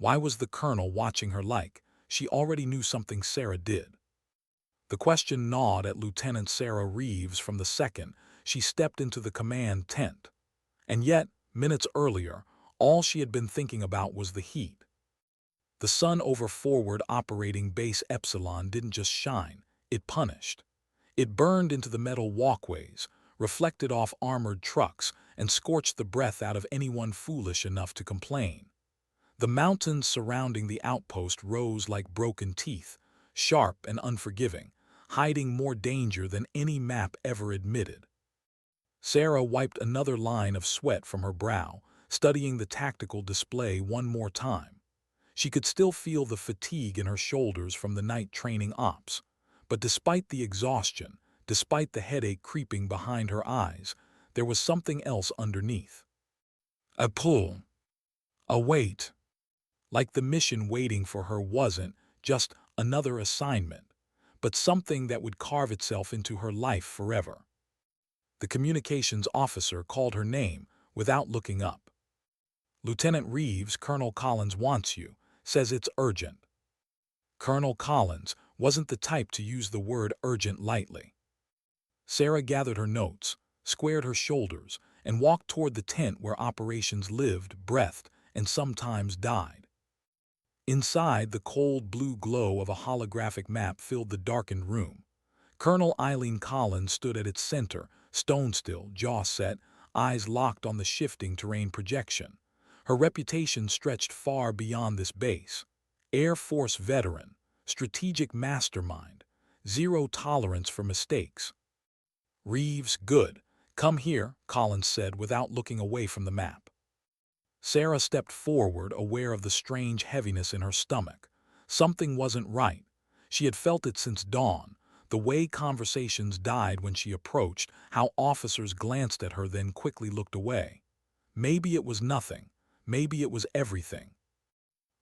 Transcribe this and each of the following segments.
Why was the colonel watching her like she already knew something Sarah did? The question gnawed at Lieutenant Sarah Reeves from the second she stepped into the command tent. And yet, minutes earlier, all she had been thinking about was the heat. The sun over forward operating base Epsilon didn't just shine, it punished. It burned into the metal walkways, reflected off armored trucks, and scorched the breath out of anyone foolish enough to complain. The mountains surrounding the outpost rose like broken teeth, sharp and unforgiving, hiding more danger than any map ever admitted. Sarah wiped another line of sweat from her brow, studying the tactical display one more time. She could still feel the fatigue in her shoulders from the night training ops, but despite the exhaustion, despite the headache creeping behind her eyes, there was something else underneath. A pull. A weight. Like the mission waiting for her wasn't just another assignment, but something that would carve itself into her life forever. The communications officer called her name without looking up. "Lieutenant Reeves, Colonel Collins wants you, says it's urgent." Colonel Collins wasn't the type to use the word urgent lightly. Sarah gathered her notes, squared her shoulders, and walked toward the tent where operations lived, breathed, and sometimes died. Inside, the cold blue glow of a holographic map filled the darkened room. Colonel Eileen Collins stood at its center, stone-still, jaw set, eyes locked on the shifting terrain projection. Her reputation stretched far beyond this base. Air Force veteran, strategic mastermind, zero tolerance for mistakes. "Reeves, good. Come here," Collins said without looking away from the map. Sarah stepped forward, aware of the strange heaviness in her stomach. Something wasn't right. She had felt it since dawn, the way conversations died when she approached, how officers glanced at her then quickly looked away. Maybe it was nothing. Maybe it was everything.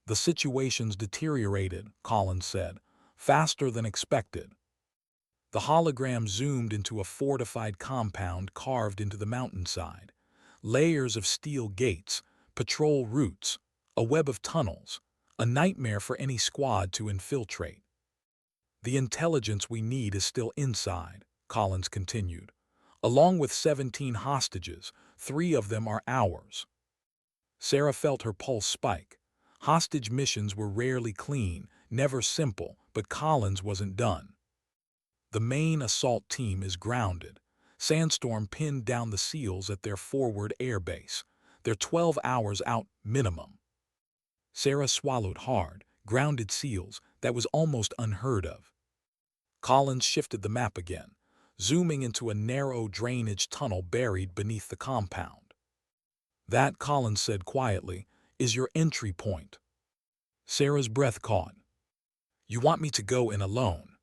"The situation's deteriorated," Collins said, "faster than expected." The hologram zoomed into a fortified compound carved into the mountainside. Layers of steel gates, patrol routes, a web of tunnels, a nightmare for any squad to infiltrate. "The intelligence we need is still inside," Collins continued. "Along with 17 hostages, 3 of them are ours." Sarah felt her pulse spike. Hostage missions were rarely clean, never simple, but Collins wasn't done. "The main assault team is grounded. Sandstorm pinned down the SEALs at their forward air base. They're 12 hours out minimum." Sarah swallowed hard. Grounded SEALs, that was almost unheard of. Collins shifted the map again, zooming into a narrow drainage tunnel buried beneath the compound. "That," Collins said quietly, "is your entry point." Sarah's breath caught. "You want me to go in alone?"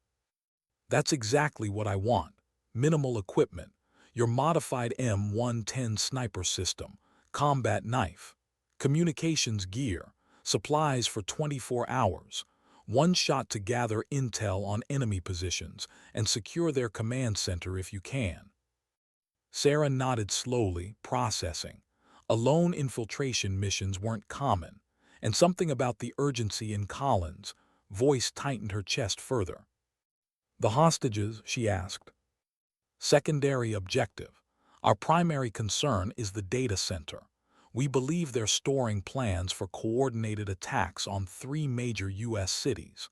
"That's exactly what I want. Minimal equipment. Your modified M110 sniper system, combat knife, communications gear, supplies for 24 hours, one shot to gather intel on enemy positions and secure their command center if you can." Sarah nodded slowly, processing. Alone infiltration missions weren't common, and something about the urgency in Collins' voice tightened her chest further. "The hostages?" she asked. "Secondary objective. Our primary concern is the data center. We believe they're storing plans for coordinated attacks on 3 major U.S. cities."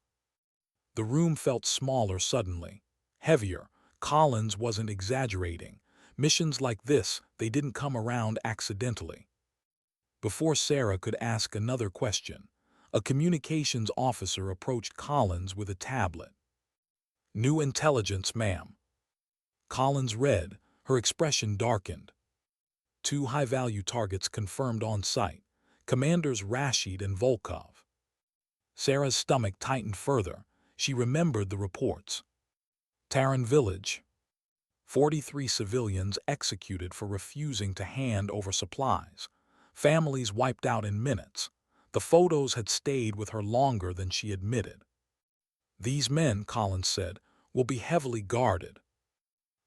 The room felt smaller suddenly, heavier. Collins wasn't exaggerating. Missions like this, they didn't come around accidentally. Before Sarah could ask another question, a communications officer approached Collins with a tablet. "New intelligence, ma'am." Collins read, her expression darkened. 2 high-value targets confirmed on site, Commanders Rashid and Volkov. Sarah's stomach tightened further. She remembered the reports. Taran Village. 43 civilians executed for refusing to hand over supplies. Families wiped out in minutes. The photos had stayed with her longer than she admitted. "These men," Collins said, "will be heavily guarded."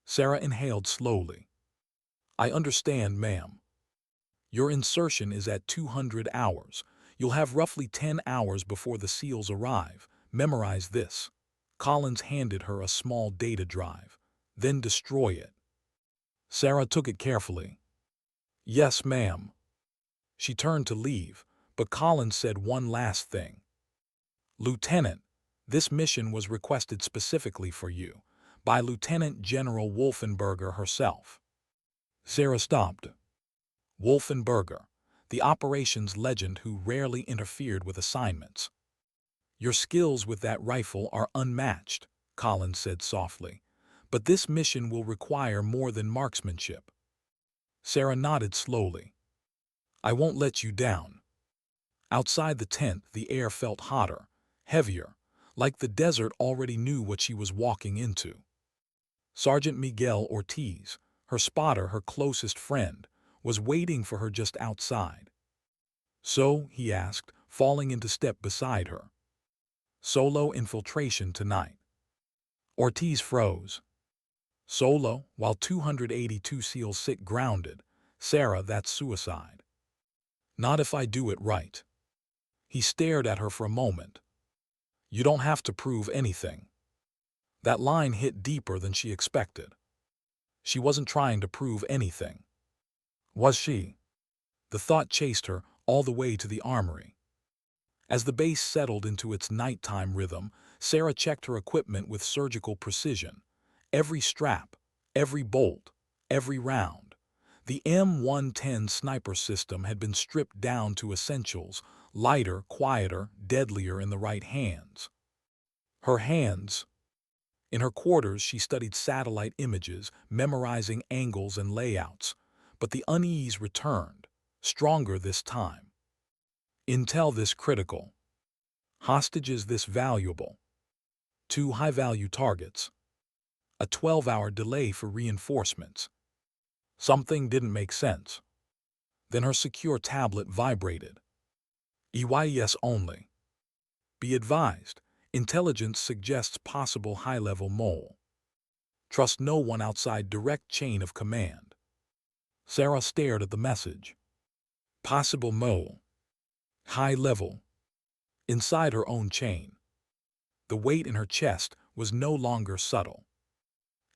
Sarah inhaled slowly. "I understand, ma'am. Your insertion is at 200 hours. You'll have roughly 10 hours before the SEALs arrive. Memorize this. Collins handed her a small data drive. Then destroy it. Sarah took it carefully. Yes, ma'am. She turned to leave, but Collins said one last thing. Lieutenant, this mission was requested specifically for you, by Lieutenant General Wolfenberger herself. Sarah stopped. Wolfenberger, the operations legend who rarely interfered with assignments. Your skills with that rifle are unmatched, Collins said softly, but this mission will require more than marksmanship. Sarah nodded slowly. I won't let you down. Outside the tent, the air felt hotter, heavier, like the desert already knew what she was walking into. Sergeant Miguel Ortiz, her spotter, her closest friend, was waiting for her just outside. So, he asked, falling into step beside her. Solo infiltration tonight. Ortiz froze. Solo, while 282 SEALs sit grounded. Sarah, that's suicide. Not if I do it right. He stared at her for a moment. You don't have to prove anything. That line hit deeper than she expected. She wasn't trying to prove anything. Was she? The thought chased her all the way to the armory. As the base settled into its nighttime rhythm, Sarah checked her equipment with surgical precision. Every strap, every bolt, every round. The M110 sniper system had been stripped down to essentials, lighter, quieter, deadlier in the right hands. Her hands. In her quarters, she studied satellite images, memorizing angles and layouts. But the unease returned, stronger this time. Intel this critical. Hostages this valuable. 2 high-value targets. A 12-hour delay for reinforcements. Something didn't make sense. Then her secure tablet vibrated. EYS only. Be advised, intelligence suggests possible high-level mole. Trust no one outside direct chain of command. Sarah stared at the message. Possible mole. High level. Inside her own chain. The weight in her chest was no longer subtle.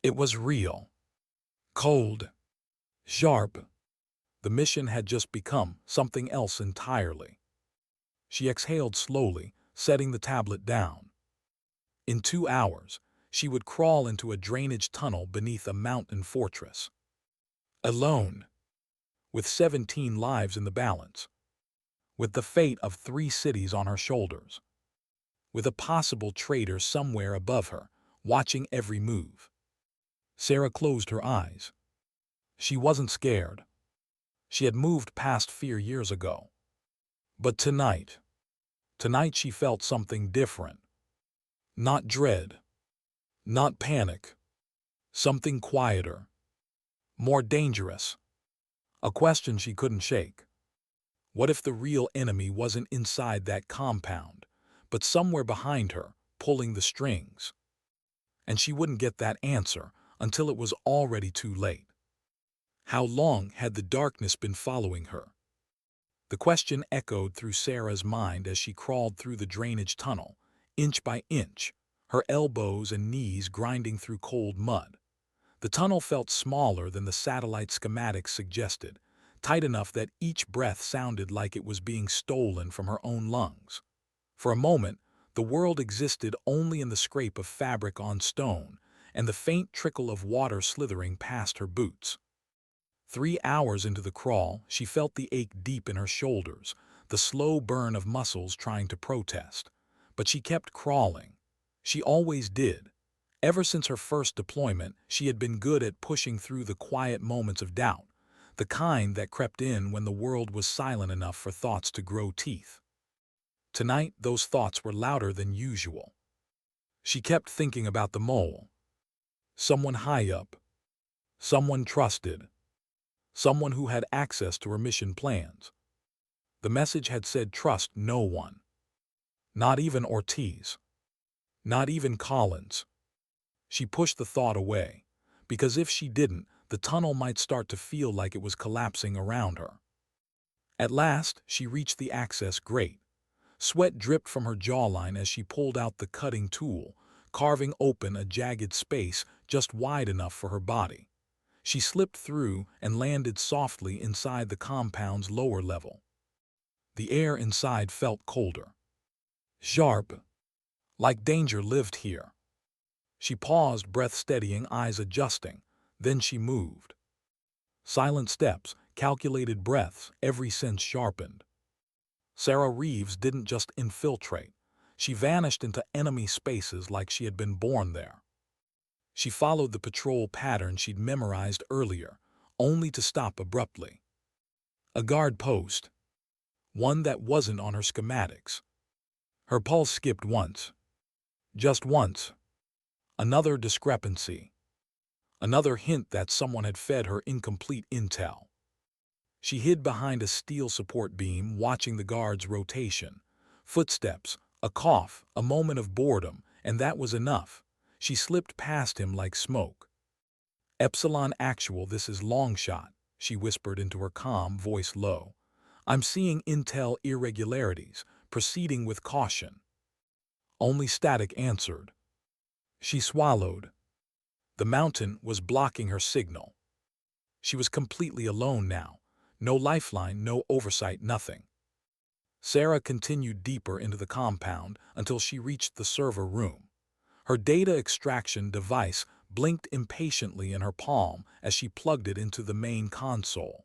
It was real. Cold. Sharp. The mission had just become something else entirely. She exhaled slowly, setting the tablet down. In 2 hours, she would crawl into a drainage tunnel beneath a mountain fortress. Alone. With 17 lives in the balance. With the fate of 3 cities on her shoulders. With a possible traitor somewhere above her, watching every move. Sarah closed her eyes. She wasn't scared. She had moved past fear years ago. But tonight she felt something different. Not dread. Not panic. Something quieter. More dangerous. A question she couldn't shake. What if the real enemy wasn't inside that compound, but somewhere behind her, pulling the strings? And she wouldn't get that answer until it was already too late. How long had the darkness been following her? The question echoed through Sarah's mind as she crawled through the drainage tunnel, inch by inch, her elbows and knees grinding through cold mud. The tunnel felt smaller than the satellite schematics suggested, tight enough that each breath sounded like it was being stolen from her own lungs. For a moment, the world existed only in the scrape of fabric on stone and the faint trickle of water slithering past her boots. 3 hours into the crawl, she felt the ache deep in her shoulders, the slow burn of muscles trying to protest. But she kept crawling. She always did. Ever since her first deployment, she had been good at pushing through the quiet moments of doubt, the kind that crept in when the world was silent enough for thoughts to grow teeth. Tonight, those thoughts were louder than usual. She kept thinking about the mole. Someone high up. Someone trusted. Someone who had access to her mission plans. The message had said trust no one. Not even Ortiz. Not even Collins. She pushed the thought away, because if she didn't, the tunnel might start to feel like it was collapsing around her. At last, she reached the access grate. Sweat dripped from her jawline as she pulled out the cutting tool, carving open a jagged space just wide enough for her body. She slipped through and landed softly inside the compound's lower level. The air inside felt colder. Sharp, like danger lived here. She paused, breath steadying, eyes adjusting. Then she moved. Silent steps, calculated breaths, every sense sharpened. Sarah Reeves didn't just infiltrate. She vanished into enemy spaces like she had been born there. She followed the patrol pattern she'd memorized earlier, only to stop abruptly. A guard post. One that wasn't on her schematics. Her pulse skipped once. Just once. Another discrepancy. Another hint that someone had fed her incomplete intel. She hid behind a steel support beam, watching the guard's rotation. Footsteps, a cough, a moment of boredom, and that was enough. She slipped past him like smoke. Epsilon Actual, this is Longshot, she whispered into her calm, voice low. I'm seeing intel irregularities, proceeding with caution. Only Static answered. She swallowed. The mountain was blocking her signal. She was completely alone now. No lifeline, no oversight, nothing. Sarah continued deeper into the compound until she reached the server room. Her data extraction device blinked impatiently in her palm as she plugged it into the main console.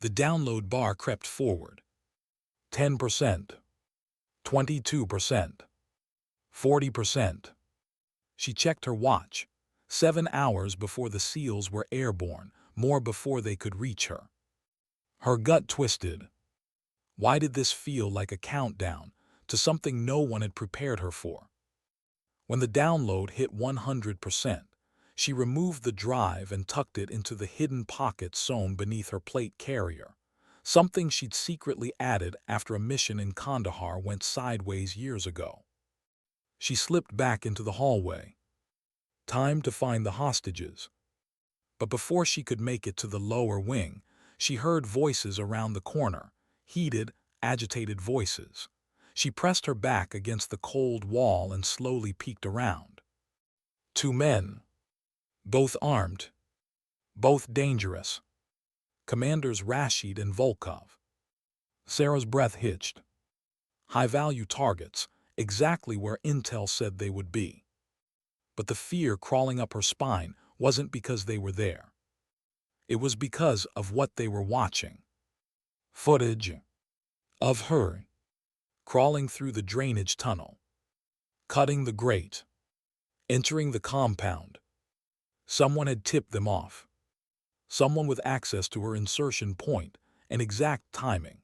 The download bar crept forward. 10%. 22%. 40%. She checked her watch. 7 hours before the seals were airborne, more before they could reach her. Her gut twisted. Why did this feel like a countdown to something no one had prepared her for? When the download hit 100%, she removed the drive and tucked it into the hidden pocket sewn beneath her plate carrier, something she'd secretly added after a mission in Kandahar went sideways years ago. She slipped back into the hallway. Time to find the hostages. But before she could make it to the lower wing, she heard voices around the corner, heated, agitated voices. She pressed her back against the cold wall and slowly peeked around. 2 men. Both armed. Both dangerous. Commanders Rashid and Volkov. Sarah's breath hitched. High-value targets, exactly where intel said they would be. But the fear crawling up her spine wasn't because they were there. It was because of what they were watching. Footage of her crawling through the drainage tunnel, cutting the grate, entering the compound. Someone had tipped them off. Someone with access to her insertion point and exact timing.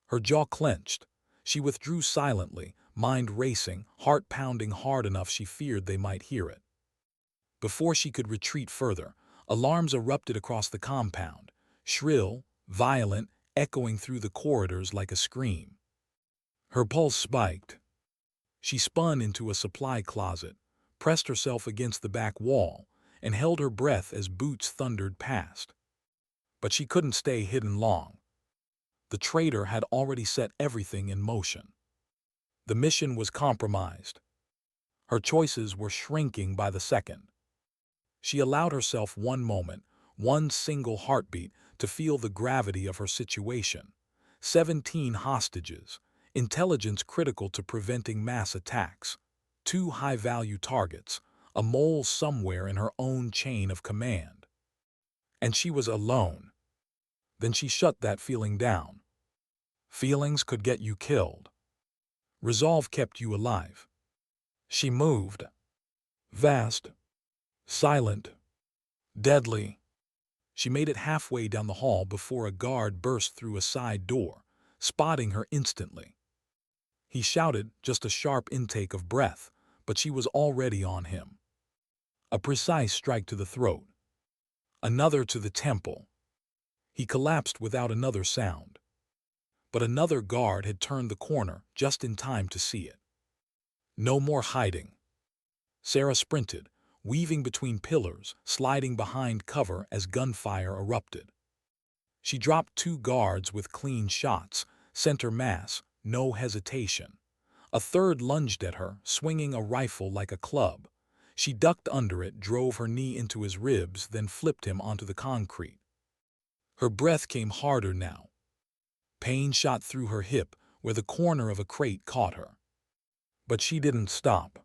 Her jaw clenched. She withdrew silently, mind racing, heart pounding hard enough she feared they might hear it. Before she could retreat further, alarms erupted across the compound, shrill, violent, echoing through the corridors like a scream. Her pulse spiked. She spun into a supply closet, pressed herself against the back wall, and held her breath as boots thundered past. But she couldn't stay hidden long. The traitor had already set everything in motion. The mission was compromised. Her choices were shrinking by the second. She allowed herself one moment, one single heartbeat, to feel the gravity of her situation. 17 hostages, intelligence critical to preventing mass attacks, 2 high-value targets, a mole somewhere in her own chain of command. And she was alone. Then she shut that feeling down. Feelings could get you killed. Resolve kept you alive. She moved. Vast. Silent. Deadly. She made it halfway down the hall before a guard burst through a side door, spotting her instantly. He shouted, just a sharp intake of breath, but she was already on him. A precise strike to the throat. Another to the temple. He collapsed without another sound. But another guard had turned the corner just in time to see it. No more hiding. Sarah sprinted, weaving between pillars, sliding behind cover as gunfire erupted. She dropped two guards with clean shots, center mass, no hesitation. A third lunged at her, swinging a rifle like a club. She ducked under it, drove her knee into his ribs, then flipped him onto the concrete. Her breath came harder now. Pain shot through her hip, where the corner of a crate caught her. But she didn't stop.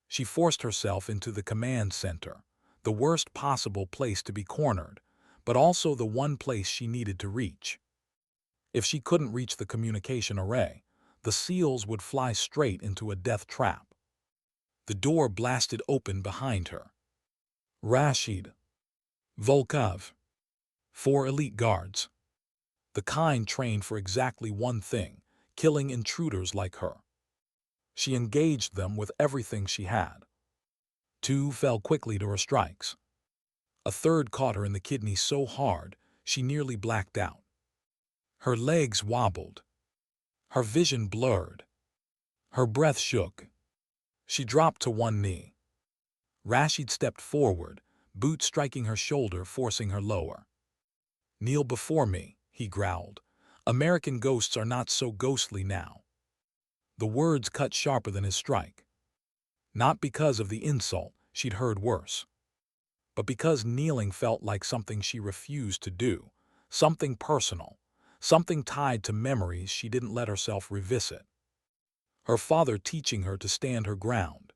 She forced herself into the command center, the worst possible place to be cornered, but also the one place she needed to reach. If she couldn't reach the communication array, the SEALs would fly straight into a death trap. The door blasted open behind her. Rashid, Volkov, 4 elite guards. The kind trained for exactly one thing, killing intruders like her. She engaged them with everything she had. 2 fell quickly to her strikes. A third caught her in the kidney so hard, she nearly blacked out. Her legs wobbled. Her vision blurred. Her breath shook. She dropped to one knee. Rashid stepped forward, boot striking her shoulder, forcing her lower. "Kneel before me," he growled. "American ghosts are not so ghostly now." The words cut sharper than his strike. Not because of the insult, she'd heard worse, but because kneeling felt like something she refused to do, something personal, something tied to memories she didn't let herself revisit. Her father teaching her to stand her ground.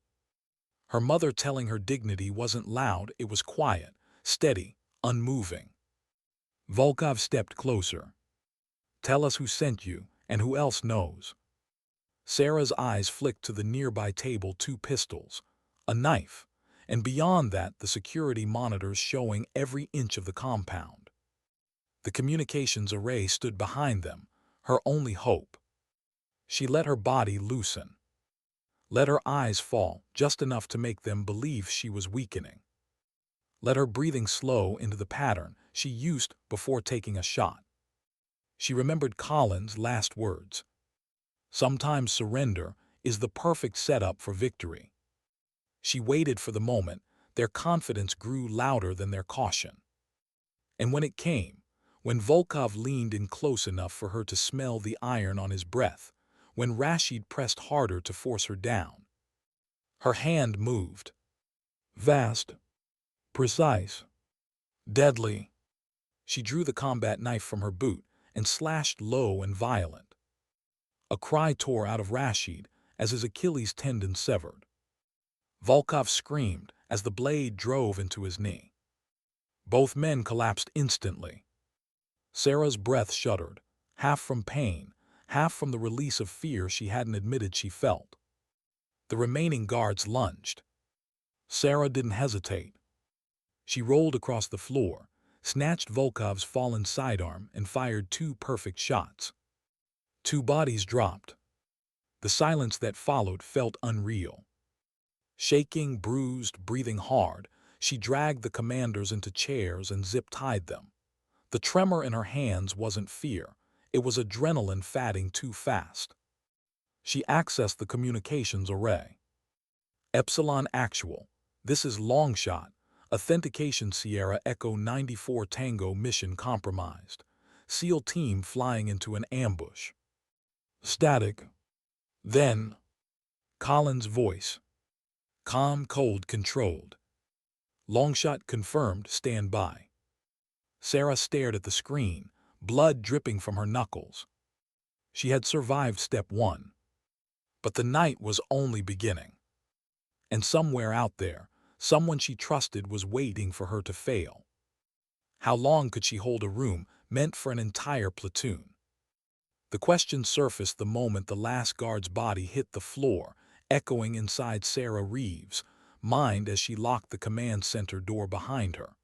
Her mother telling her dignity wasn't loud, it was quiet, steady, unmoving. Volkov stepped closer. "Tell us who sent you, and who else knows." Sarah's eyes flicked to the nearby table, 2 pistols, a knife, and beyond that the security monitors showing every inch of the compound. The communications array stood behind them, her only hope. She let her body loosen. Let her eyes fall, just enough to make them believe she was weakening. Let her breathing slow into the pattern she used before taking a shot. She remembered Colin's last words. Sometimes surrender is the perfect setup for victory. She waited for the moment. Their confidence grew louder than their caution. And when it came, when Volkov leaned in close enough for her to smell the iron on his breath, when Rashid pressed harder to force her down, her hand moved. Vast, precise, deadly. She drew the combat knife from her boot and slashed low and violent. A cry tore out of Rashid as his Achilles tendon severed. Volkov screamed as the blade drove into his knee. Both men collapsed instantly. Sarah's breath shuddered, half from pain, half from the release of fear she hadn't admitted she felt. The remaining guards lunged. Sarah didn't hesitate. She rolled across the floor, snatched Volkov's fallen sidearm, and fired 2 perfect shots. 2 bodies dropped. The silence that followed felt unreal. Shaking, bruised, breathing hard, she dragged the commanders into chairs and zip-tied them. The tremor in her hands wasn't fear, it was adrenaline fatting too fast. She accessed the communications array. Epsilon Actual, this is Longshot. Authentication Sierra Echo 94 Tango mission compromised. SEAL team flying into an ambush. Static. Then, Colin's voice. Calm, cold, controlled. Longshot confirmed, stand by. Sarah stared at the screen, blood dripping from her knuckles. She had survived step 1. But the night was only beginning. And somewhere out there, someone she trusted was waiting for her to fail. How long could she hold a room meant for an entire platoon? The question surfaced the moment the last guard's body hit the floor, echoing inside Sarah Reeves' mind as she locked the command center door behind her.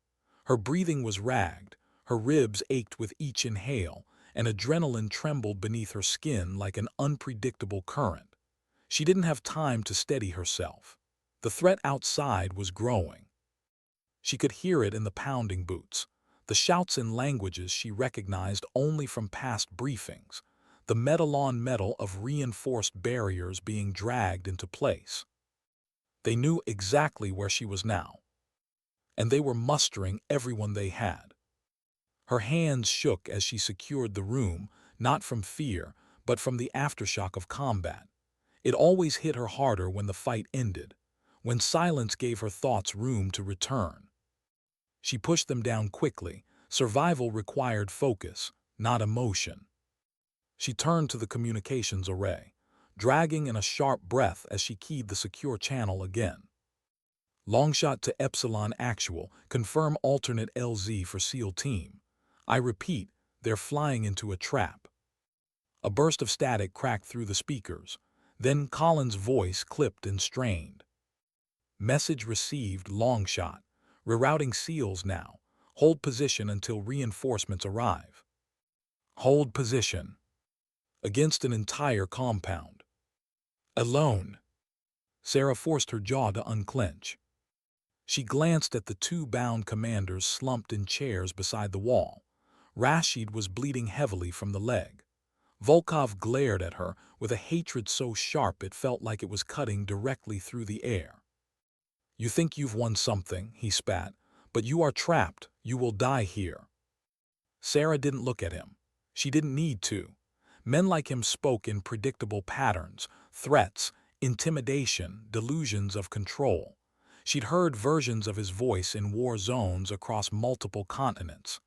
Her breathing was ragged, her ribs ached with each inhale, and adrenaline trembled beneath her skin like an unpredictable current. She didn't have time to steady herself. The threat outside was growing. She could hear it in the pounding boots, the shouts in languages she recognized only from past briefings, the metal-on-metal of reinforced barriers being dragged into place. They knew exactly where she was now, and they were mustering everyone they had. Her hands shook as she secured the room, not from fear, but from the aftershock of combat. It always hit her harder when the fight ended, when silence gave her thoughts room to return. She pushed them down quickly. Survival required focus, not emotion. She turned to the communications array, dragging in a sharp breath as she keyed the secure channel again. Longshot to Epsilon Actual, confirm alternate LZ for SEAL Team. I repeat, they're flying into a trap. A burst of static cracked through the speakers. Then Colin's voice clipped and strained. Message received, Longshot. Rerouting SEALs now. Hold position until reinforcements arrive. Hold position. Against an entire compound. Alone. Sarah forced her jaw to unclench. She glanced at the two bound commanders slumped in chairs beside the wall. Rashid was bleeding heavily from the leg. Volkov glared at her with a hatred so sharp it felt like it was cutting directly through the air. You think you've won something, he spat, but you are trapped. You will die here. Sarah didn't look at him. She didn't need to. Men like him spoke in predictable patterns, threats, intimidation, delusions of control. She'd heard versions of his voice in war zones across multiple continents.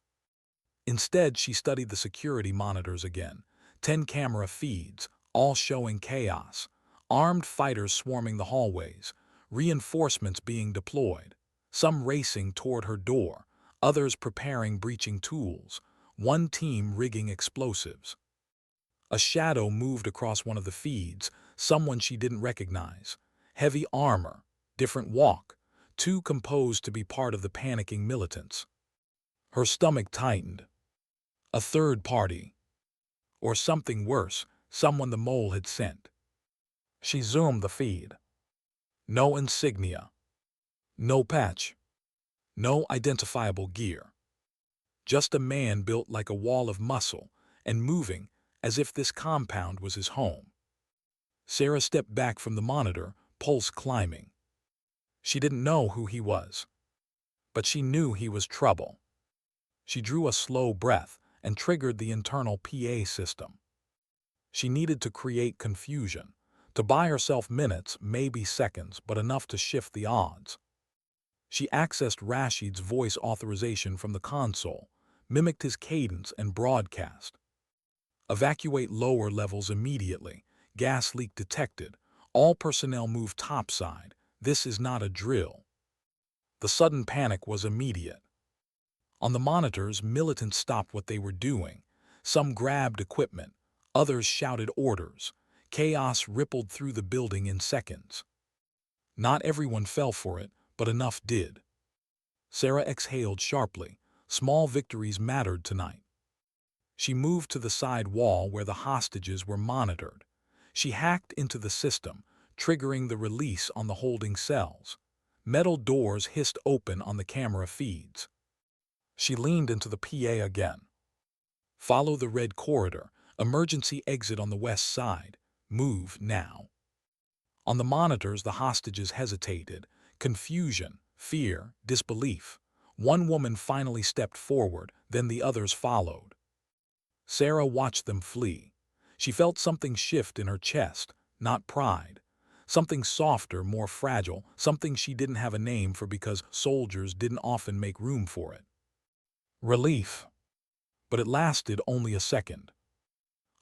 Instead, she studied the security monitors again. 10 camera feeds, all showing chaos. Armed fighters swarming the hallways. Reinforcements being deployed. Some racing toward her door. Others preparing breaching tools. One team rigging explosives. A shadow moved across one of the feeds, someone she didn't recognize. Heavy armor, different walk, too composed to be part of the panicking militants. Her stomach tightened. A third party. Or something worse, someone the mole had sent. She zoomed the feed. No insignia. No patch. No identifiable gear. Just a man built like a wall of muscle and moving as if this compound was his home. Sarah stepped back from the monitor, pulse climbing. She didn't know who he was, but she knew he was trouble. She drew a slow breath and triggered the internal PA system. She needed to create confusion, to buy herself minutes, maybe seconds, but enough to shift the odds. She accessed Rashid's voice authorization from the console, mimicked his cadence and broadcast. Evacuate lower levels immediately. Gas leak detected. All personnel move topside. This is not a drill. The sudden panic was immediate. On the monitors, militants stopped what they were doing. Some grabbed equipment. Others shouted orders. Chaos rippled through the building in seconds. Not everyone fell for it, but enough did. Sarah exhaled sharply. Small victories mattered tonight. She moved to the side wall where the hostages were monitored. She hacked into the system, triggering the release on the holding cells. Metal doors hissed open on the camera feeds. She leaned into the PA again. Follow the red corridor. Emergency exit on the west side. Move now. On the monitors, the hostages hesitated. Confusion, fear, disbelief. One woman finally stepped forward, then the others followed. Sarah watched them flee. She felt something shift in her chest, not pride. Something softer, more fragile, something she didn't have a name for because soldiers didn't often make room for it. Relief. But it lasted only a second.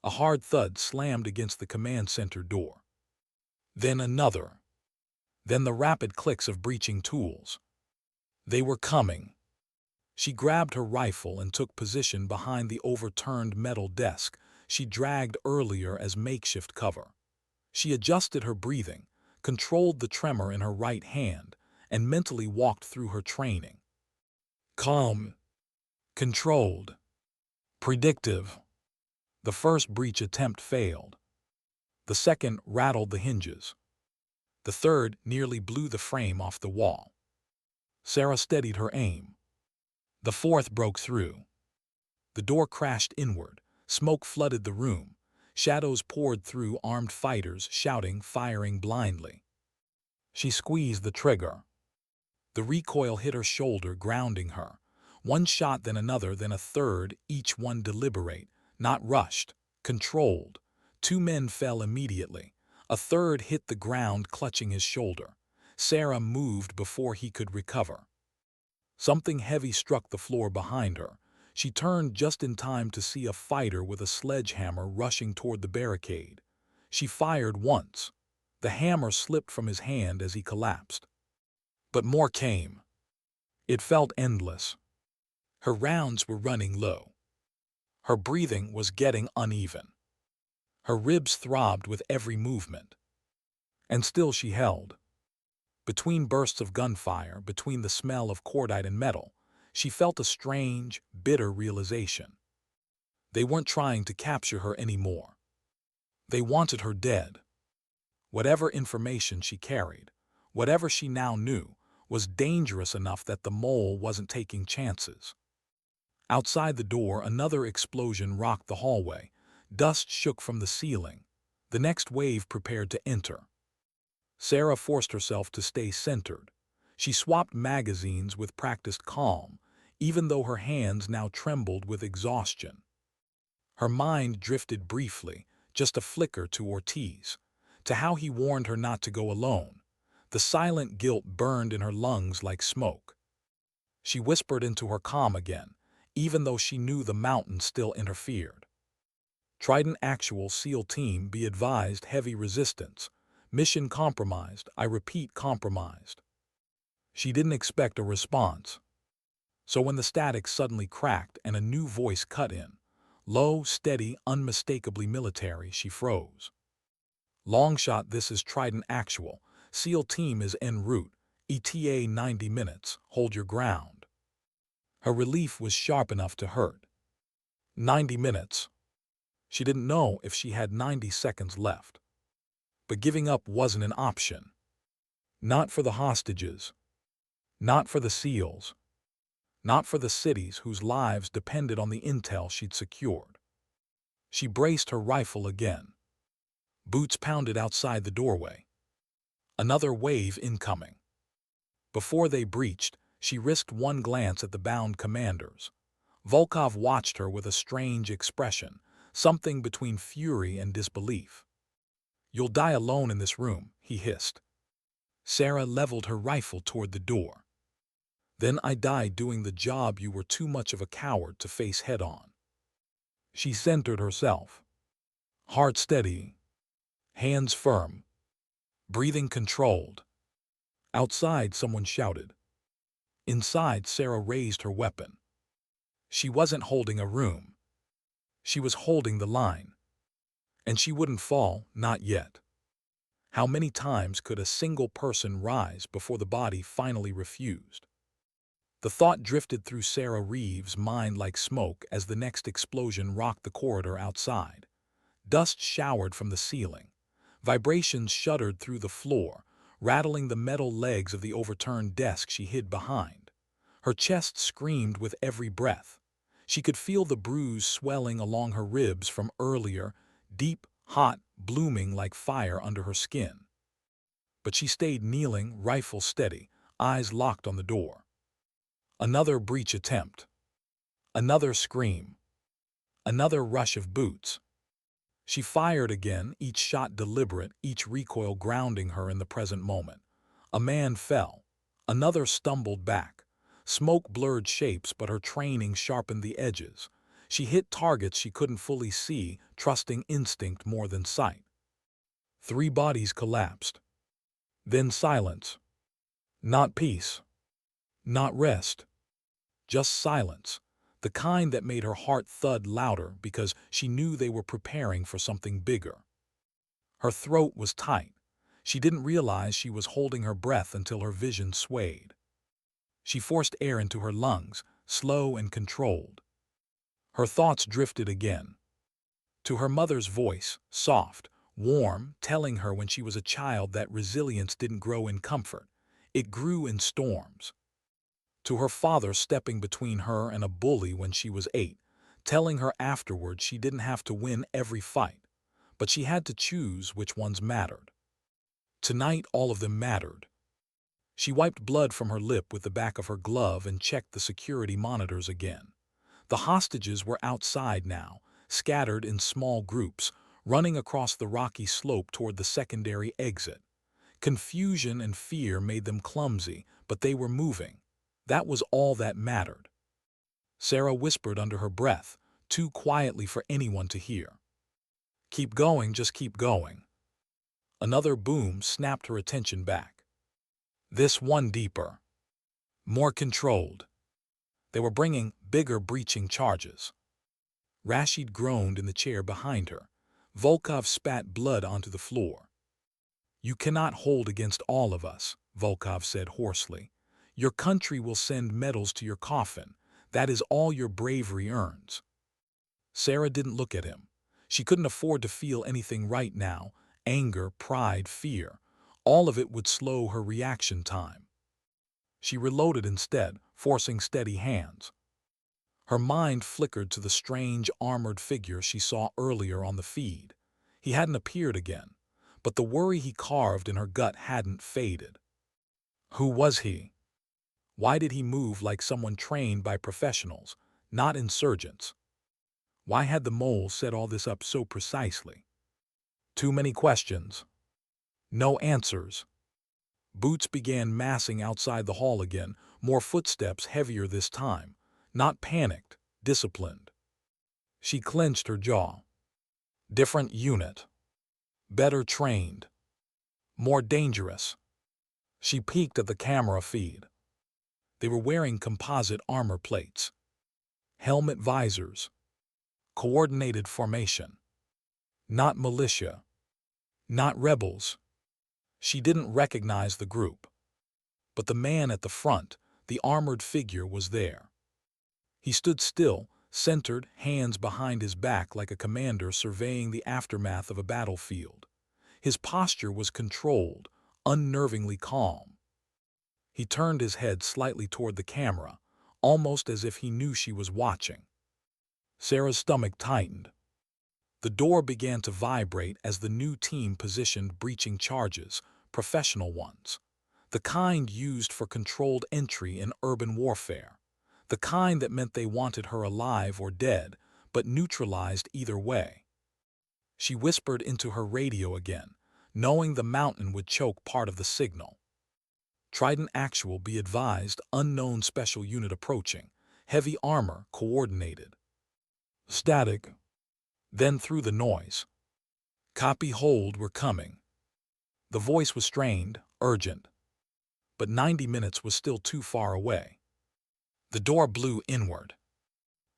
A hard thud slammed against the command center door. Then another. Then the rapid clicks of breaching tools. They were coming. She grabbed her rifle and took position behind the overturned metal desk she dragged earlier as makeshift cover. She adjusted her breathing, controlled the tremor in her right hand, and mentally walked through her training. Calm. Controlled. Predictive. The first breach attempt failed. The second rattled the hinges. The third nearly blew the frame off the wall. Sarah steadied her aim. The fourth broke through. The door crashed inward. Smoke flooded the room. Shadows poured through, armed fighters shouting, firing blindly. She squeezed the trigger. The recoil hit her shoulder, grounding her. One shot, then another, then a third, each one deliberate, not rushed, controlled. Two men fell immediately. A third hit the ground, clutching his shoulder. Sarah moved before he could recover. Something heavy struck the floor behind her. She turned just in time to see a fighter with a sledgehammer rushing toward the barricade. She fired once. The hammer slipped from his hand as he collapsed. But more came. It felt endless. Her rounds were running low. Her breathing was getting uneven. Her ribs throbbed with every movement. And still she held. Between bursts of gunfire, between the smell of cordite and metal, she felt a strange, bitter realization. They weren't trying to capture her anymore. They wanted her dead. Whatever information she carried, whatever she now knew, was dangerous enough that the mole wasn't taking chances. Outside the door, another explosion rocked the hallway. Dust shook from the ceiling. The next wave prepared to enter. Sarah forced herself to stay centered. She swapped magazines with practiced calm, even though her hands now trembled with exhaustion. Her mind drifted briefly, just a flicker, to Ortiz, to how he warned her not to go alone. The silent guilt burned in her lungs like smoke. She whispered into her calm again, even though she knew the mountain still interfered. Trident Actual SEAL Team, be advised, heavy resistance. Mission compromised. I repeat, compromised. She didn't expect a response. So when the static suddenly cracked and a new voice cut in, low, steady, unmistakably military, she froze. Longshot, this is Trident Actual. SEAL Team is en route. ETA 90 minutes. Hold your ground. Her relief was sharp enough to hurt. 90 minutes. She didn't know if she had 90 seconds left. But giving up wasn't an option. Not for the hostages. Not for the SEALs. Not for the cities whose lives depended on the intel she'd secured. She braced her rifle again. Boots pounded outside the doorway. Another wave incoming. Before they breached, she risked one glance at the bound commanders. Volkov watched her with a strange expression, something between fury and disbelief. "You'll die alone in this room," he hissed. Sarah leveled her rifle toward the door. "Then I die doing the job you were too much of a coward to face head-on." She centered herself. Heart steady. Hands firm. Breathing controlled. Outside, someone shouted. Inside, Sarah raised her weapon. She wasn't holding a room. She was holding the line. And she wouldn't fall, not yet. How many times could a single person rise before the body finally refused? The thought drifted through Sarah Reeves' mind like smoke as the next explosion rocked the corridor outside. Dust showered from the ceiling. Vibrations shuddered through the floor, rattling the metal legs of the overturned desk she hid behind. Her chest screamed with every breath. She could feel the bruise swelling along her ribs from earlier, deep, hot, blooming like fire under her skin. But she stayed kneeling, rifle steady, eyes locked on the door. Another breach attempt. Another scream. Another rush of boots. She fired again, each shot deliberate, each recoil grounding her in the present moment. A man fell. Another stumbled back. Smoke blurred shapes, but her training sharpened the edges. She hit targets she couldn't fully see, trusting instinct more than sight. 3 bodies collapsed. Then silence. Not peace. Not rest. Just silence. The kind that made her heart thud louder because she knew they were preparing for something bigger. Her throat was tight. She didn't realize she was holding her breath until her vision swayed. She forced air into her lungs, slow and controlled. Her thoughts drifted again. To her mother's voice, soft, warm, telling her when she was a child that resilience didn't grow in comfort. It grew in storms. To her father stepping between her and a bully when she was 8, telling her afterward she didn't have to win every fight, but she had to choose which ones mattered. Tonight all of them mattered. She wiped blood from her lip with the back of her glove and checked the security monitors again. The hostages were outside now, scattered in small groups, running across the rocky slope toward the secondary exit. Confusion and fear made them clumsy, but they were moving. That was all that mattered. Sarah whispered under her breath, too quietly for anyone to hear. "Keep going, just keep going." Another boom snapped her attention back. This one deeper. More controlled. They were bringing bigger breaching charges. Rashid groaned in the chair behind her. Volkov spat blood onto the floor. "You cannot hold against all of us," Volkov said hoarsely. "Your country will send medals to your coffin. That is all your bravery earns." Sarah didn't look at him. She couldn't afford to feel anything right now. Anger, pride, fear. All of it would slow her reaction time. She reloaded instead, forcing steady hands. Her mind flickered to the strange armored figure she saw earlier on the feed. He hadn't appeared again, but the worry he carved in her gut hadn't faded. Who was he? Why did he move like someone trained by professionals, not insurgents? Why had the mole set all this up so precisely? Too many questions. No answers. Boots began massing outside the hall again, more footsteps heavier this time. Not panicked, disciplined. She clenched her jaw. Different unit. Better trained. More dangerous. She peeked at the camera feed. They were wearing composite armor plates. Helmet visors. Coordinated formation. Not militia. Not rebels. She didn't recognize the group. But the man at the front, the armored figure, was there. He stood still, centered, hands behind his back like a commander surveying the aftermath of a battlefield. His posture was controlled, unnervingly calm. He turned his head slightly toward the camera, almost as if he knew she was watching. Sarah's stomach tightened. The door began to vibrate as the new team positioned breaching charges, professional ones. The kind used for controlled entry in urban warfare. The kind that meant they wanted her alive or dead, but neutralized either way. She whispered into her radio again, knowing the mountain would choke part of the signal. Trident Actual, be advised, unknown special unit approaching. Heavy armor, coordinated. Static. Then through the noise. Copy, hold, we're coming. The voice was strained, urgent. But 90 minutes was still too far away. The door blew inward.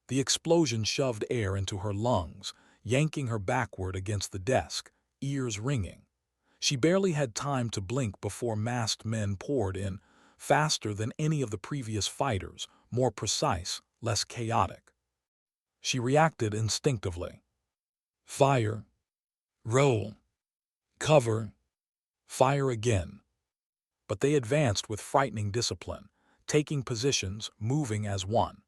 The explosion shoved air into her lungs, yanking her backward against the desk, ears ringing. She barely had time to blink before masked men poured in, faster than any of the previous fighters, more precise, less chaotic. She reacted instinctively. Fire. Roll. Cover. Fire again. But they advanced with frightening discipline, taking positions, moving as one.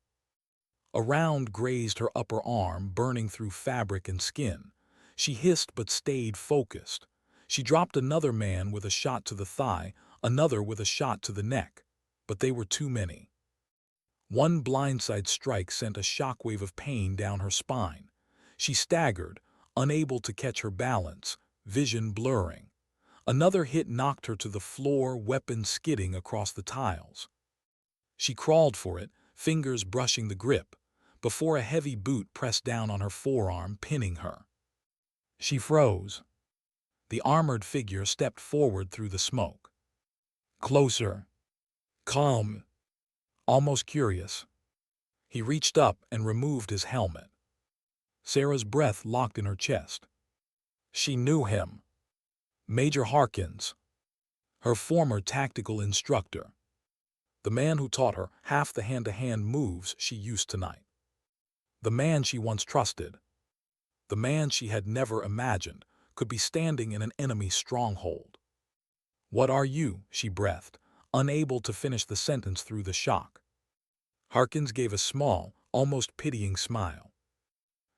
A round grazed her upper arm, burning through fabric and skin. She hissed but stayed focused. She dropped another man with a shot to the thigh, another with a shot to the neck, but they were too many. One blindside strike sent a shockwave of pain down her spine. She staggered, unable to catch her balance, vision blurring. Another hit knocked her to the floor, weapon skidding across the tiles. She crawled for it, fingers brushing the grip, before a heavy boot pressed down on her forearm, pinning her. She froze. The armored figure stepped forward through the smoke. Closer. Calm. Almost curious. He reached up and removed his helmet. Sarah's breath locked in her chest. She knew him. Major Harkins, her former tactical instructor. The man who taught her half the hand-to-hand moves she used tonight. The man she once trusted. The man she had never imagined could be standing in an enemy stronghold. "What are you?" she breathed, unable to finish the sentence through the shock. Harkins gave a small, almost pitying smile.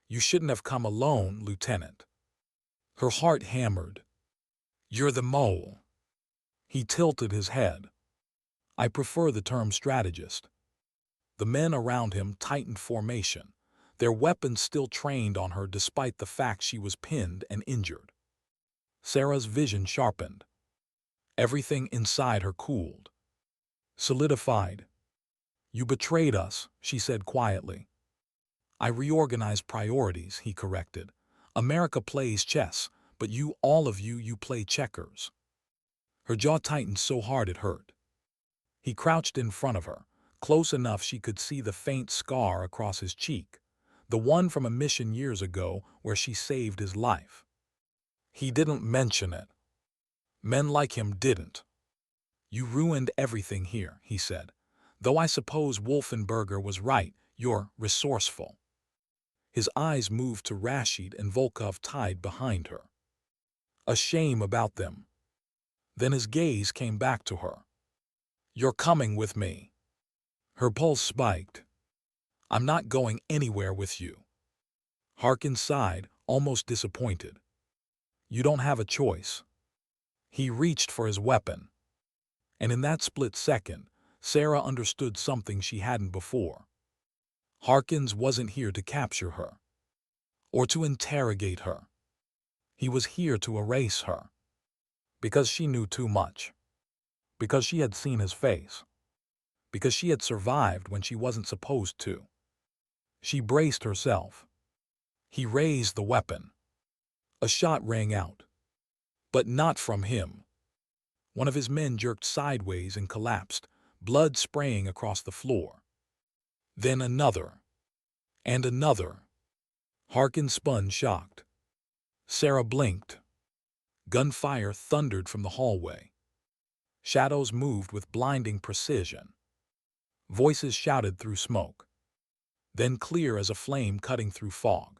"You shouldn't have come alone, Lieutenant." Her heart hammered. "You're the mole." He tilted his head. I prefer the term strategist. The men around him tightened formation, their weapons still trained on her despite the fact she was pinned and injured. Sarah's vision sharpened. Everything inside her cooled, solidified. You betrayed us, she said quietly. I reorganized priorities, he corrected. America plays chess, but you, all of you, you play checkers. Her jaw tightened so hard it hurt. He crouched in front of her, close enough she could see the faint scar across his cheek, the one from a mission years ago where she saved his life. He didn't mention it. Men like him didn't. You ruined everything here, he said. Though I suppose Wolfenberger was right, you're resourceful. His eyes moved to Rashid and Volkov tied behind her. A shame about them. Then his gaze came back to her. You're coming with me. Her pulse spiked. I'm not going anywhere with you. Harkin sighed, almost disappointed. You don't have a choice. He reached for his weapon. And in that split second, Sarah understood something she hadn't before. Harkins wasn't here to capture her, or to interrogate her. He was here to erase her. Because she knew too much. Because she had seen his face. Because she had survived when she wasn't supposed to. She braced herself. He raised the weapon. A shot rang out. But not from him. One of his men jerked sideways and collapsed, blood spraying across the floor. Then another. And another. Harkin spun, shocked. Sarah blinked. Gunfire thundered from the hallway. Shadows moved with blinding precision. Voices shouted through smoke. Then clear as a flame cutting through fog.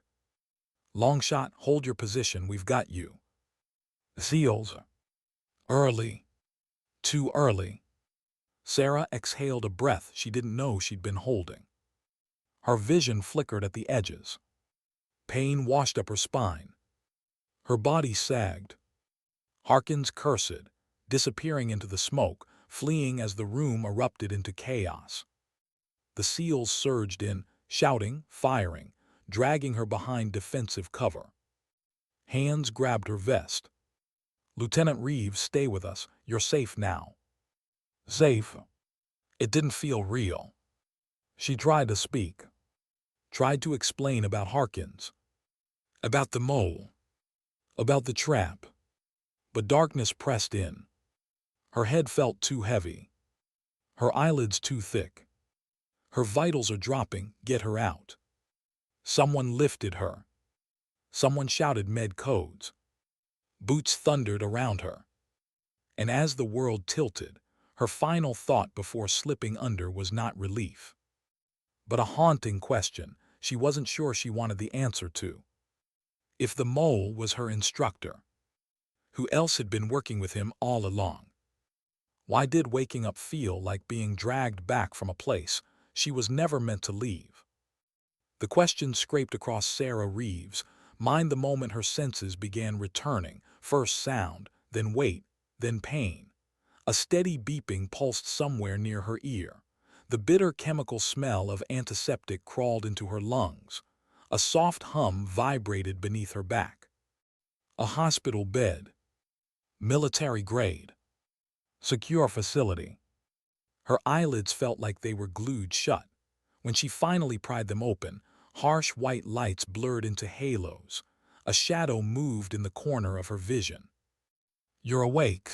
Long shot, hold your position, we've got you. Seals. Early. Too early. Sarah exhaled a breath she didn't know she'd been holding. Her vision flickered at the edges. Pain washed up her spine. Her body sagged. Harkins cursed, disappearing into the smoke, fleeing as the room erupted into chaos. The SEALs surged in, shouting, firing, dragging her behind defensive cover. Hands grabbed her vest. Lieutenant Reeves, stay with us. You're safe now. Safe? It didn't feel real. She tried to speak. Tried to explain about Harkins. About the mole. About the trap. But darkness pressed in. Her head felt too heavy. Her eyelids too thick. Her vitals are dropping, get her out. Someone lifted her. Someone shouted med codes. Boots thundered around her. And as the world tilted, her final thought before slipping under was not relief, but a haunting question she wasn't sure she wanted the answer to. If the mole was her instructor, who else had been working with him all along? Why did waking up feel like being dragged back from a place she was never meant to leave? The question scraped across Sarah Reeves' mind the moment her senses began returning, first sound, then weight, then pain. A steady beeping pulsed somewhere near her ear. The bitter chemical smell of antiseptic crawled into her lungs. A soft hum vibrated beneath her back. A hospital bed. Military grade. Secure facility. Her eyelids felt like they were glued shut. When she finally pried them open, harsh white lights blurred into halos. A shadow moved in the corner of her vision. You're awake.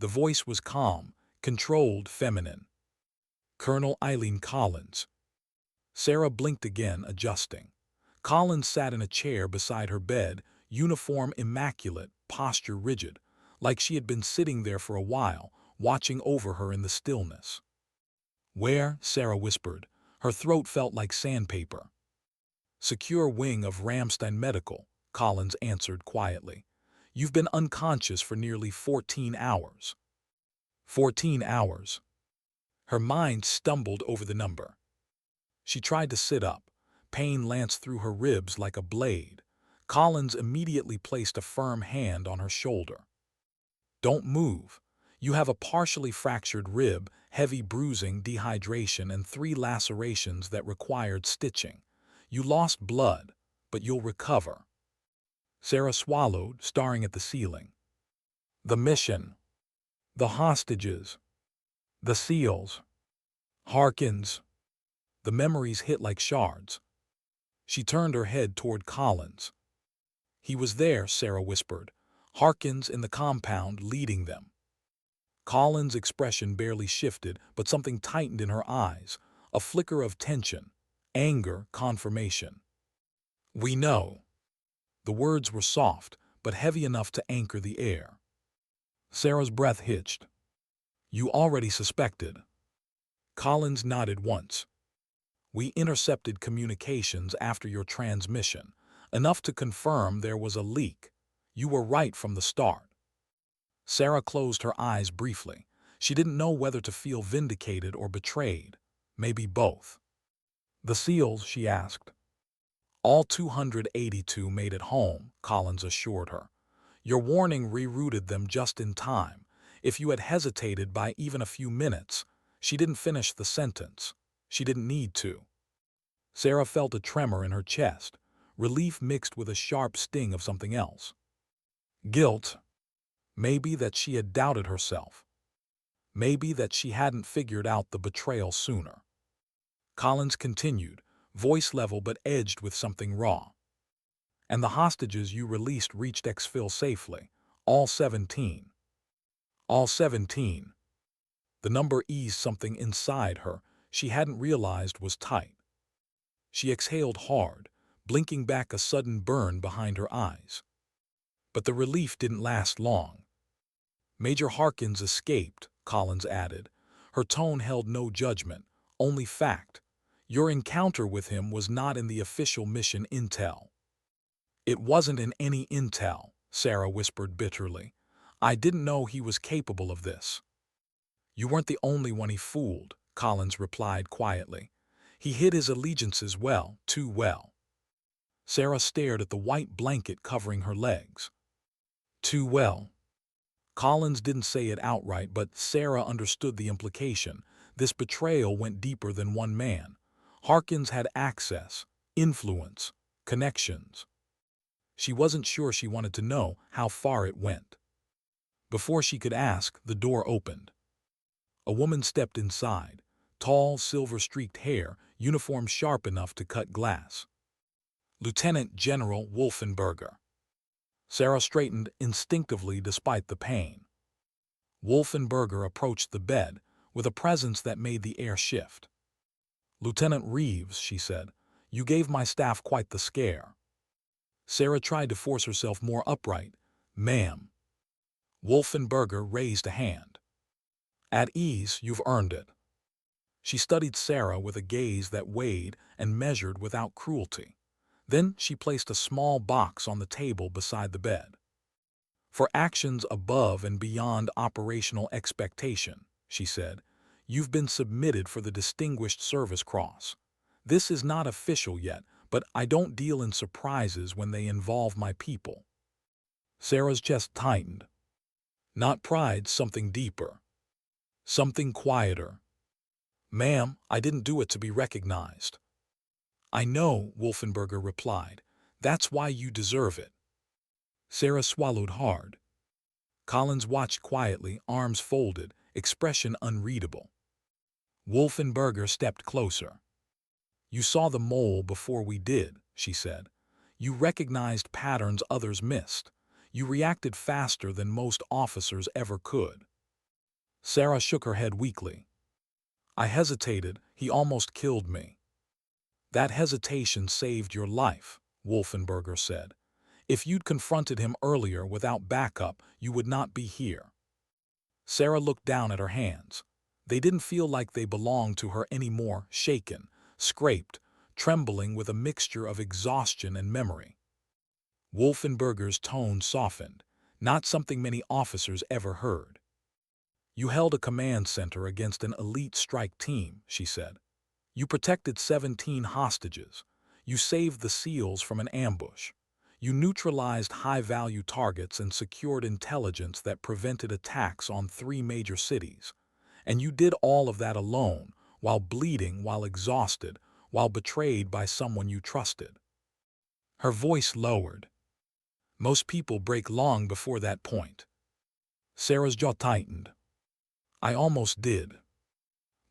The voice was calm, controlled, feminine. Colonel Eileen Collins. Sarah blinked again, adjusting. Collins sat in a chair beside her bed, uniform immaculate, posture rigid, like she had been sitting there for a while, watching over her in the stillness. Where? Sarah whispered. Her throat felt like sandpaper. Secure wing of Ramstein Medical, Collins answered quietly. You've been unconscious for nearly 14 hours. 14 hours. Her mind stumbled over the number. She tried to sit up. Pain lanced through her ribs like a blade. Collins immediately placed a firm hand on her shoulder. Don't move. You have a partially fractured rib heavy bruising, dehydration, and 3 lacerations that required stitching. You lost blood, but you'll recover. Sarah swallowed, staring at the ceiling. The mission. The hostages. The SEALs. Harkins. The memories hit like shards. She turned her head toward Collins. He was there, Sarah whispered. Harkins in the compound, leading them. Collins' expression barely shifted, but something tightened in her eyes, a flicker of tension, anger, confirmation. We know. The words were soft, but heavy enough to anchor the air. Sarah's breath hitched. You already suspected. Collins nodded once. We intercepted communications after your transmission, enough to confirm there was a leak. You were right from the start. Sarah closed her eyes briefly. She didn't know whether to feel vindicated or betrayed. Maybe both. The SEALs, she asked. All 282 made it home, Collins assured her. Your warning rerouted them just in time. If you had hesitated by even a few minutes, she didn't finish the sentence. She didn't need to. Sarah felt a tremor in her chest, relief mixed with a sharp sting of something else. Guilt. Maybe that she had doubted herself. Maybe that she hadn't figured out the betrayal sooner. Collins continued, voice level but edged with something raw. And the hostages you released reached exfil safely. All 17. All 17. The number eased something inside her she hadn't realized was tight. She exhaled hard, blinking back a sudden burn behind her eyes. But the relief didn't last long. Major Harkins escaped, Collins added. Her tone held no judgment, only fact. Your encounter with him was not in the official mission intel. It wasn't in any intel, Sarah whispered bitterly. I didn't know he was capable of this. You weren't the only one he fooled, Collins replied quietly. He hid his allegiances well, too well. Sarah stared at the white blanket covering her legs. Too well. Collins didn't say it outright, but Sarah understood the implication. This betrayal went deeper than one man. Harkins had access, influence, connections. She wasn't sure she wanted to know how far it went. Before she could ask, the door opened. A woman stepped inside, tall, silver-streaked hair, uniform sharp enough to cut glass. Lieutenant General Wolfenberger. Sarah straightened instinctively despite the pain. Wolfenberger approached the bed with a presence that made the air shift. Lieutenant Reeves, she said, you gave my staff quite the scare. Sarah tried to force herself more upright. Ma'am. Wolfenberger raised a hand. At ease, you've earned it. She studied Sarah with a gaze that weighed and measured without cruelty. Then she placed a small box on the table beside the bed. For actions above and beyond operational expectation, she said, you've been submitted for the Distinguished Service Cross. This is not official yet, but I don't deal in surprises when they involve my people. Sarah's chest tightened. Not pride, something deeper. Something quieter. Ma'am, I didn't do it to be recognized. I know, Wolfenberger replied. That's why you deserve it. Sarah swallowed hard. Collins watched quietly, arms folded, expression unreadable. Wolfenberger stepped closer. You saw the mole before we did, she said. You recognized patterns others missed. You reacted faster than most officers ever could. Sarah shook her head weakly. I hesitated. He almost killed me. That hesitation saved your life, Wolfenberger said. If you'd confronted him earlier without backup, you would not be here. Sarah looked down at her hands. They didn't feel like they belonged to her anymore, shaken, scraped, trembling with a mixture of exhaustion and memory. Wolfenberger's tone softened, not something many officers ever heard. You held a command center against an elite strike team, she said. You protected 17 hostages. You saved the SEALs from an ambush. You neutralized high-value targets and secured intelligence that prevented attacks on 3 major cities. And you did all of that alone, while bleeding, while exhausted, while betrayed by someone you trusted. Her voice lowered. Most people break long before that point. Sarah's jaw tightened. I almost did.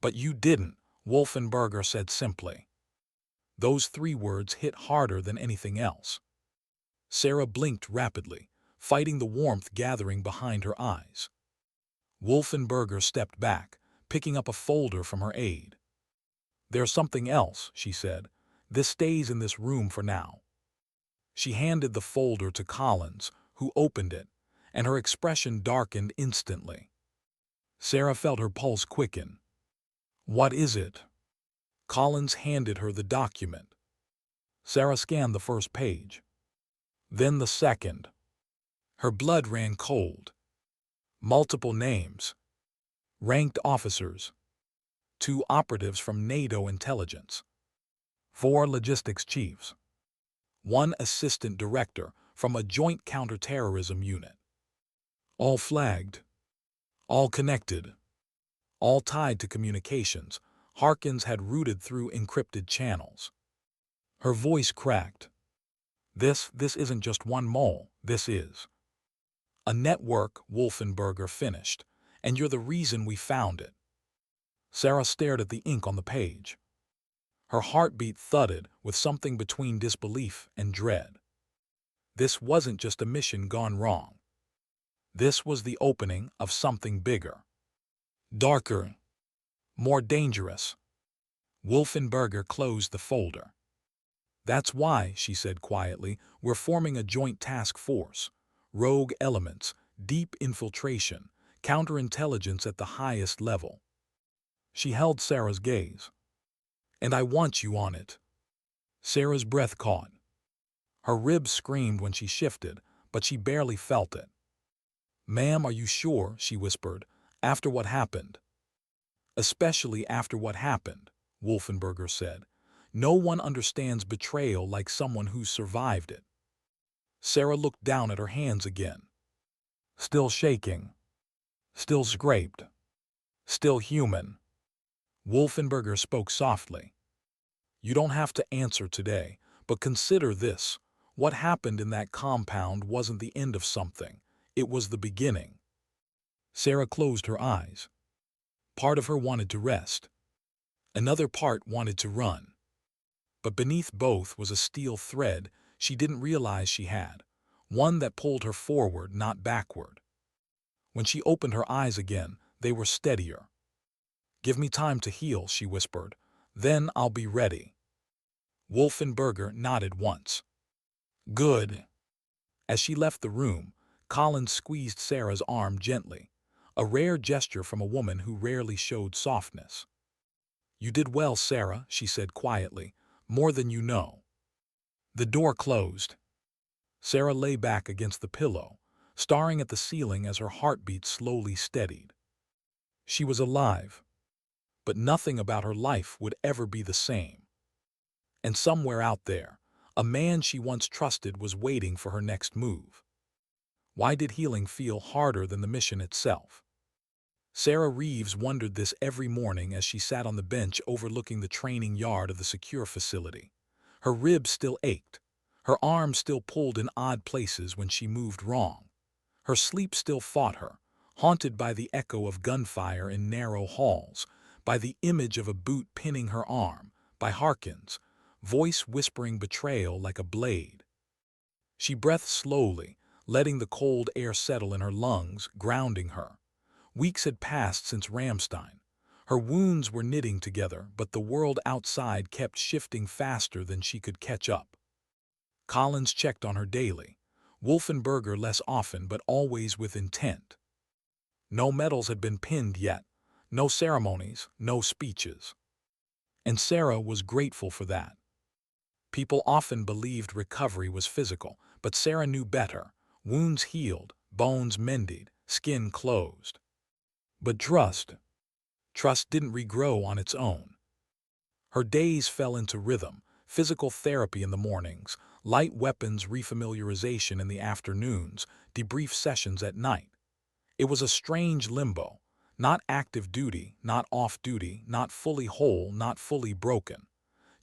But you didn't, Wolfenberger said simply. Those 3 words hit harder than anything else. Sarah blinked rapidly, fighting the warmth gathering behind her eyes. Wolfenberger stepped back, picking up a folder from her aide. There's something else, she said. This stays in this room for now. She handed the folder to Collins, who opened it, and her expression darkened instantly. Sarah felt her pulse quicken. What is it? Collins handed her the document. Sarah scanned the first page. Then the second. Her blood ran cold. Multiple names. Ranked officers. 2 operatives from NATO intelligence. 4 logistics chiefs. 1 assistant director from a joint counterterrorism unit. All flagged. All connected. All tied to communications Harkins had routed through encrypted channels. Her voice cracked. This isn't just one mole, this is a network, Wolfenberger finished, and you're the reason we found it. Sarah stared at the ink on the page. Her heartbeat thudded with something between disbelief and dread. This wasn't just a mission gone wrong. This was the opening of something bigger. Darker. More dangerous. Wolfenberger closed the folder. That's why, she said quietly, we're forming a joint task force. Rogue elements, deep infiltration, counterintelligence at the highest level. She held Sarah's gaze. And I want you on it. Sarah's breath caught. Her ribs screamed when she shifted, but she barely felt it. Ma'am, are you sure? She whispered. After what happened. Especially after what happened, Wolfenberger said. No one understands betrayal like someone who survived it. Sarah looked down at her hands again. Still shaking. Still scraped. Still human. Wolfenberger spoke softly. You don't have to answer today, but consider this. What happened in that compound wasn't the end of something. It was the beginning. Sarah closed her eyes. Part of her wanted to rest. Another part wanted to run. But beneath both was a steel thread she didn't realize she had, one that pulled her forward, not backward. When she opened her eyes again, they were steadier. Give me time to heal, she whispered. Then I'll be ready. Wolfenberger nodded once. Good. As she left the room, Collins squeezed Sarah's arm gently, a rare gesture from a woman who rarely showed softness. You did well, Sarah, she said quietly, more than you know. The door closed. Sarah lay back against the pillow, staring at the ceiling as her heartbeat slowly steadied. She was alive, but nothing about her life would ever be the same. And somewhere out there, a man she once trusted was waiting for her next move. Why did healing feel harder than the mission itself? Sarah Reeves wondered this every morning as she sat on the bench overlooking the training yard of the secure facility. Her ribs still ached. Her arms still pulled in odd places when she moved wrong. Her sleep still fought her, haunted by the echo of gunfire in narrow halls, by the image of a boot pinning her arm, by Harkins' voice whispering betrayal like a blade. She breathed slowly, letting the cold air settle in her lungs, grounding her. Weeks had passed since Ramstein. Her wounds were knitting together, but the world outside kept shifting faster than she could catch up. Collins checked on her daily. Wolfenberger less often, but always with intent. No medals had been pinned yet. No ceremonies, no speeches. And Sarah was grateful for that. People often believed recovery was physical, but Sarah knew better. Wounds healed, bones mended, skin closed. But trust didn't regrow on its own. Her days fell into rhythm, physical therapy in the mornings, light weapons refamiliarization in the afternoons, debrief sessions at night. It was a strange limbo, Not active duty, not off duty, not fully whole, not fully broken.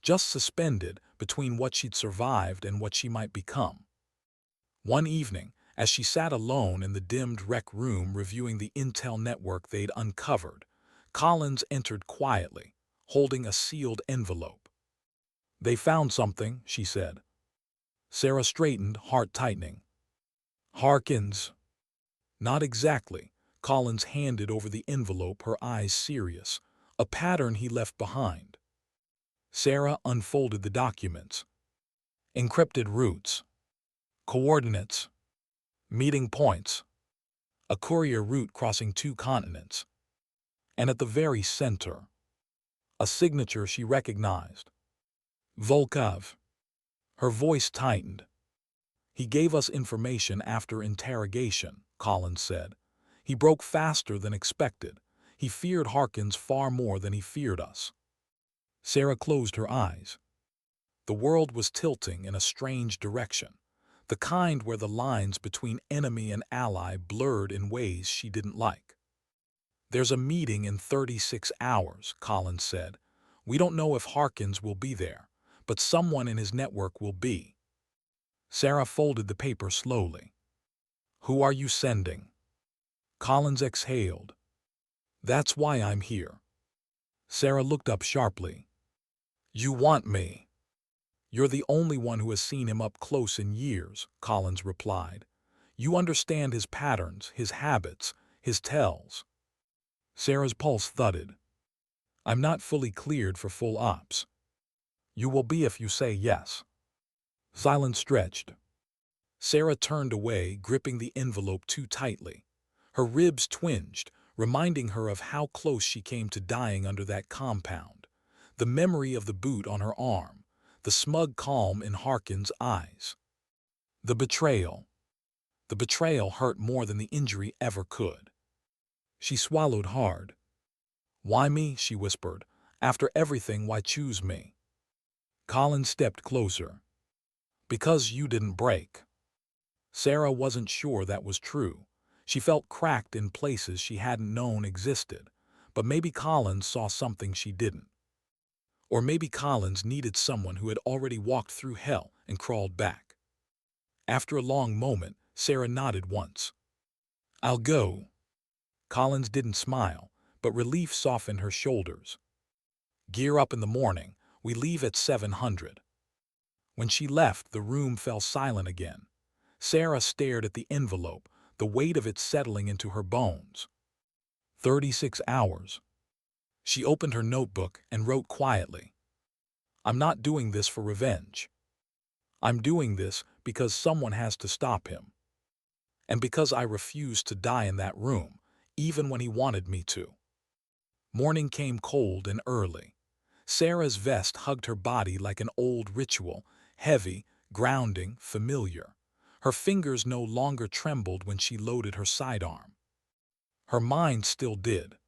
Just suspended between what she'd survived and what she might become. One evening, as she sat alone in the dimmed rec room reviewing the intel network they'd uncovered, Collins entered quietly, holding a sealed envelope. "They found something," she said. Sarah straightened, heart tightening. "Harkins." "Not exactly." Collins handed over the envelope, her eyes serious. "A pattern he left behind." Sarah unfolded the documents. "Encrypted routes. Coordinates. Meeting points. A courier route crossing 2 continents. And at the very center, a signature she recognized. Volkov." Her voice tightened. "He gave us information after interrogation," Collins said. "He broke faster than expected. He feared Harkins far more than he feared us." Sarah closed her eyes. The world was tilting in a strange direction, the kind where the lines between enemy and ally blurred in ways she didn't like. "There's a meeting in 36 hours, Collins said. "We don't know if Harkins will be there, but someone in his network will be." Sarah folded the paper slowly. "Who are you sending?" Collins exhaled. "That's why I'm here." Sarah looked up sharply. "You want me?" "You're the only one who has seen him up close in years," Collins replied. "You understand his patterns, his habits, his tells." Sarah's pulse thudded. "I'm not fully cleared for full ops." "You will be if you say yes." Silence stretched. Sarah turned away, gripping the envelope too tightly. Her ribs twinged, reminding her of how close she came to dying under that compound. The memory of the boot on her arm, the smug calm in Harkins' eyes. The betrayal. The betrayal hurt more than the injury ever could. She swallowed hard. "Why me?" she whispered. "After everything, why choose me?" Collins stepped closer. "Because you didn't break." Sarah wasn't sure that was true. She felt cracked in places she hadn't known existed, but maybe Collins saw something she didn't. Or maybe Collins needed someone who had already walked through hell and crawled back. After a long moment, Sarah nodded once. "I'll go." Collins didn't smile, but relief softened her shoulders. "Gear up in the morning. We leave at 700. When she left, the room fell silent again. Sarah stared at the envelope, the weight of it settling into her bones. 36 hours. She opened her notebook and wrote quietly. "I'm not doing this for revenge. I'm doing this because someone has to stop him. And because I refused to die in that room, even when he wanted me to." Morning came cold and early. Sarah's vest hugged her body like an old ritual, heavy, grounding, familiar. Her fingers no longer trembled when she loaded her sidearm. Her mind still did.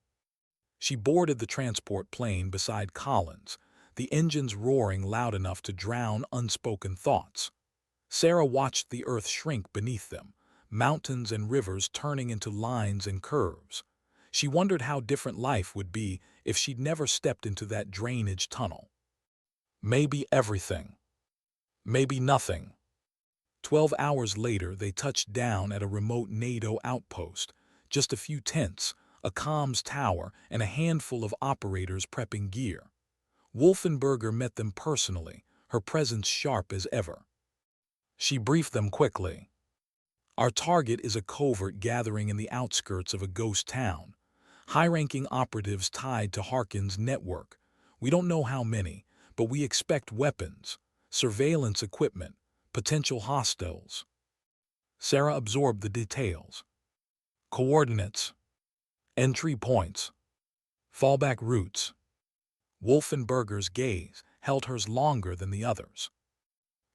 She boarded the transport plane beside Collins, the engines roaring loud enough to drown unspoken thoughts. Sarah watched the earth shrink beneath them, mountains and rivers turning into lines and curves. She wondered how different life would be if she'd never stepped into that drainage tunnel. Maybe everything. Maybe nothing. 12 hours later, they touched down at a remote NATO outpost, just a few tents, a comms tower, and a handful of operators prepping gear. Wolfenberger met them personally, her presence sharp as ever. She briefed them quickly. "Our target is a covert gathering in the outskirts of a ghost town. High-ranking operatives tied to Harkins' network. We don't know how many, but we expect weapons, surveillance equipment, potential hostiles." Sarah absorbed the details. Coordinates. Entry points. Fallback routes. Wolfenberger's gaze held hers longer than the others.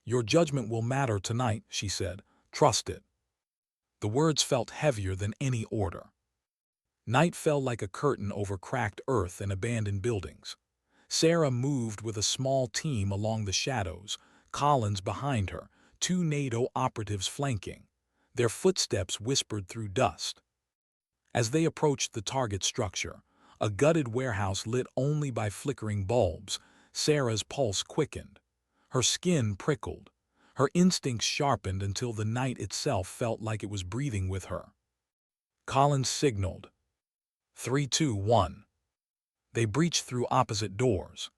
"Your judgment will matter tonight," she said. "Trust it." The words felt heavier than any order. Night fell like a curtain over cracked earth and abandoned buildings. Sarah moved with a small team along the shadows, Collins behind her, 2 NATO operatives flanking. Their footsteps whispered through dust. As they approached the target structure, a gutted warehouse lit only by flickering bulbs, Sarah's pulse quickened. Her skin prickled. Her instincts sharpened until the night itself felt like it was breathing with her. Collins signaled. 3, 2, 1. They breached through opposite doors.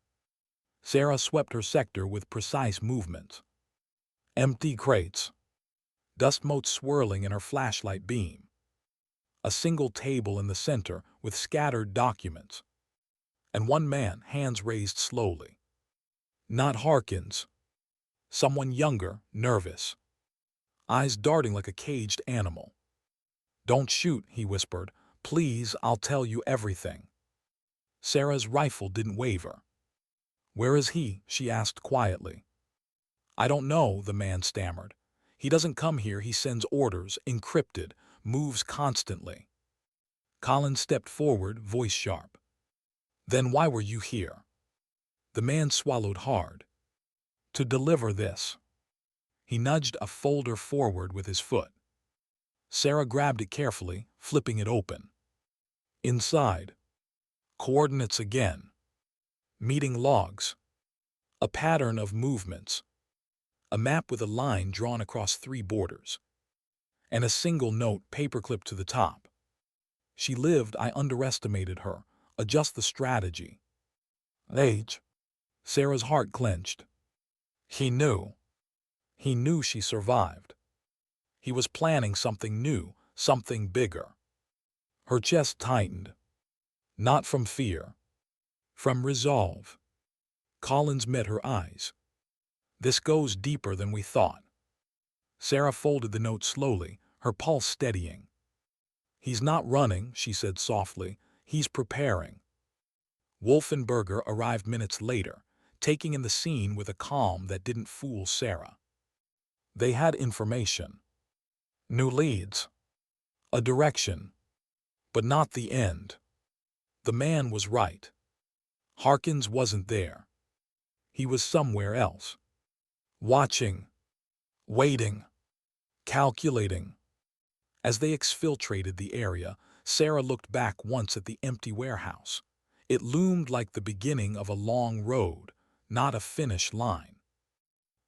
Sarah swept her sector with precise movements. Empty crates. Dust motes swirling in her flashlight beam. A single table in the center with scattered documents. And one man, hands raised slowly. Not Harkins. Someone younger, nervous. Eyes darting like a caged animal. "Don't shoot," he whispered. "Please, I'll tell you everything." Sarah's rifle didn't waver. "Where is he?" she asked quietly. "I don't know," the man stammered. "He doesn't come here, he sends orders, encrypted, moves constantly." Collins stepped forward, voice sharp. "Then why were you here?" The man swallowed hard. "To deliver this." He nudged a folder forward with his foot. Sarah grabbed it carefully, flipping it open. Inside, coordinates again. Meeting logs. A pattern of movements. A map with a line drawn across 3 borders. And a single note paperclipped to the top. "She lived, I underestimated her. Adjust the strategy." Age. Sarah's heart clenched. He knew. He knew she survived. He was planning something new, something bigger. Her chest tightened. Not from fear. From resolve. Collins met her eyes. "This goes deeper than we thought." Sarah folded the note slowly, her pulse steadying. "He's not running," she said softly. "He's preparing." Wolfenberger arrived minutes later, taking in the scene with a calm that didn't fool Sarah. They had information. New leads. A direction. But not the end. The man was right. Harkins wasn't there. He was somewhere else. Watching. Waiting. Calculating. As they exfiltrated the area, Sarah looked back once at the empty warehouse. It loomed like the beginning of a long road, not a finish line.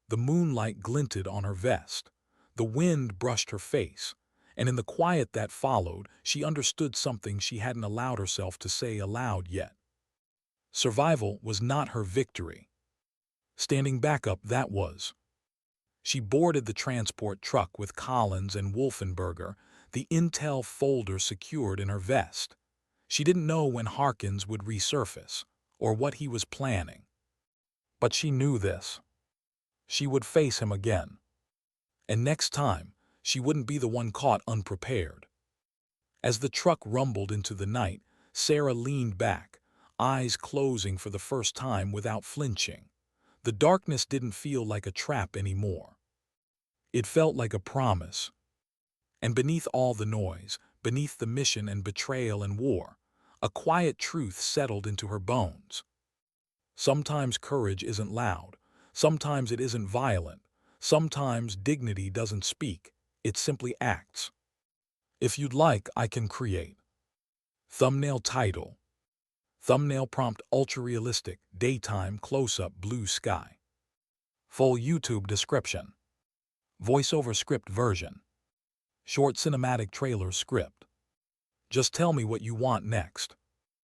The moonlight glinted on her vest. The wind brushed her face, and in the quiet that followed, she understood something she hadn't allowed herself to say aloud yet. Survival was not her victory. Standing back up, that was. She boarded the transport truck with Collins and Wolfenberger, the intel folder secured in her vest. She didn't know when Harkins would resurface, or what he was planning. But she knew this. She would face him again. And next time, she wouldn't be the one caught unprepared. As the truck rumbled into the night, Sarah leaned back, eyes closing for the first time without flinching. The darkness didn't feel like a trap anymore. It felt like a promise. And beneath all the noise, beneath the mission and betrayal and war, a quiet truth settled into her bones. Sometimes courage isn't loud. Sometimes it isn't violent. Sometimes dignity doesn't speak. It simply acts. If you'd like, I can create. Thumbnail title. Thumbnail prompt: ultra-realistic, daytime, close-up, blue sky. Full YouTube description. Voiceover script version. Short cinematic trailer script. Just tell me what you want next.